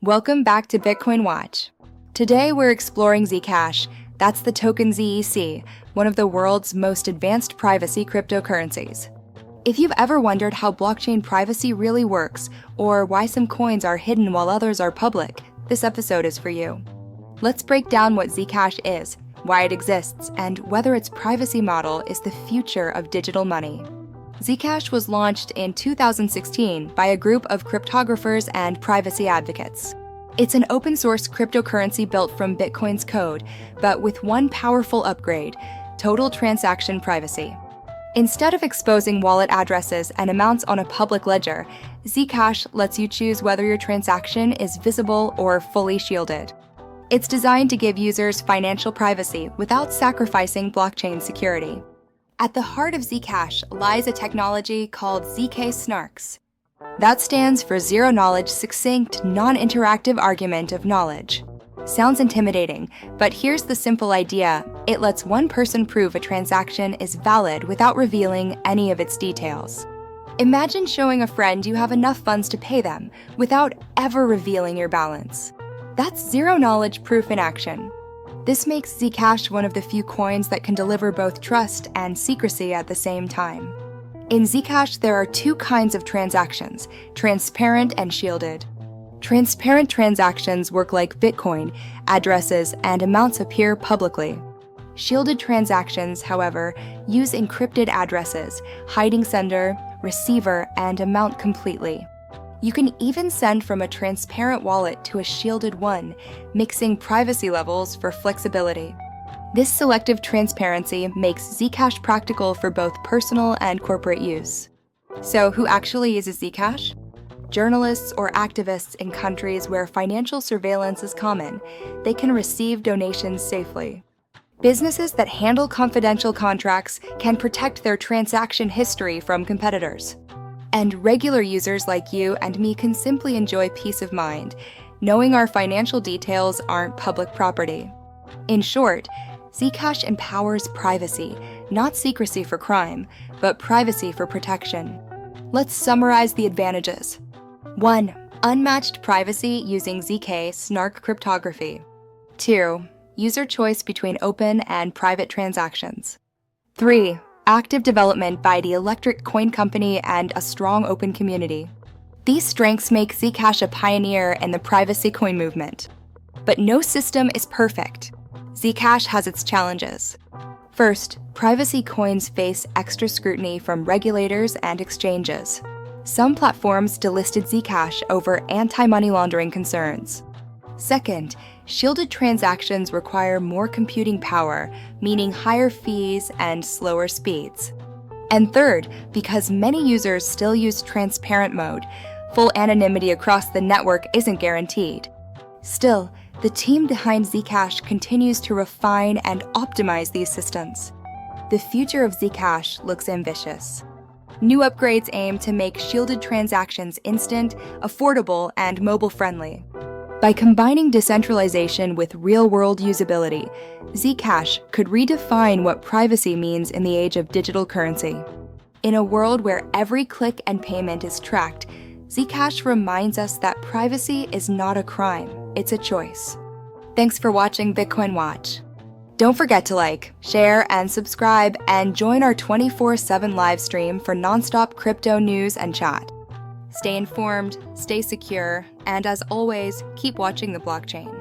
Welcome back to Bitcoin Watch. Today we're exploring ZCash. That's the token ZEC, one of the world's most advanced privacy cryptocurrencies. If you've ever wondered how blockchain privacy really works, or why some coins are hidden while others are public, this episode is for you. Let's break down what ZCash is, why it exists, and whether its privacy model is the future of digital money. ZCash was launched in 2016 by a group of cryptographers and privacy advocates. It's an open-source cryptocurrency built from Bitcoin's code, but with one powerful upgrade: total transaction privacy. Instead of exposing wallet addresses and amounts on a public ledger, ZCash lets you choose whether your transaction is visible or fully shielded. It's designed to give users financial privacy without sacrificing blockchain security. At the heart of ZCash lies a technology called ZK-SNARKs. That stands for Zero Knowledge Succinct Non-Interactive Argument of Knowledge. Sounds intimidating, but here's the simple idea. It lets one person prove a transaction is valid without revealing any of its details. Imagine showing a friend you have enough funds to pay them without ever revealing your balance. That's zero-knowledge proof in action. This makes ZCash one of the few coins that can deliver both trust and secrecy at the same time. In ZCash, there are two kinds of transactions: transparent and shielded. Transparent transactions work like Bitcoin. Addresses and amounts appear publicly. Shielded transactions, however, use encrypted addresses, hiding sender, receiver, and amount completely. You can even send from a transparent wallet to a shielded one, mixing privacy levels for flexibility. This selective transparency makes ZCash practical for both personal and corporate use. So who actually uses ZCash? Journalists or activists in countries where financial surveillance is common. They can receive donations safely. Businesses that handle confidential contracts can protect their transaction history from competitors. And regular users like you and me can simply enjoy peace of mind, knowing our financial details aren't public property. In short, ZCash empowers privacy, not secrecy for crime, but privacy for protection. Let's summarize the advantages. 1. Unmatched privacy using ZK-SNARK cryptography. 2. User choice between open and private transactions. 3. Active development by the Electric Coin Company and a strong open community. These strengths make ZCash a pioneer in the privacy coin movement. But no system is perfect. ZCash has its challenges. First, privacy coins face extra scrutiny from regulators and exchanges. Some platforms delisted ZCash over anti-money laundering concerns. Second, shielded transactions require more computing power, meaning higher fees and slower speeds. And third, because many users still use transparent mode, full anonymity across the network isn't guaranteed. Still, the team behind ZCash continues to refine and optimize these systems. The future of ZCash looks ambitious. New upgrades aim to make shielded transactions instant, affordable, and mobile-friendly. By combining decentralization with real-world usability, ZCash could redefine what privacy means in the age of digital currency. In a world where every click and payment is tracked, ZCash reminds us that privacy is not a crime, it's a choice. Thanks for watching Bitcoin Watch. Don't forget to like, share, and subscribe, and join our 24/7 live stream for nonstop crypto news and chat. Stay informed, stay secure, and as always, keep watching the blockchain.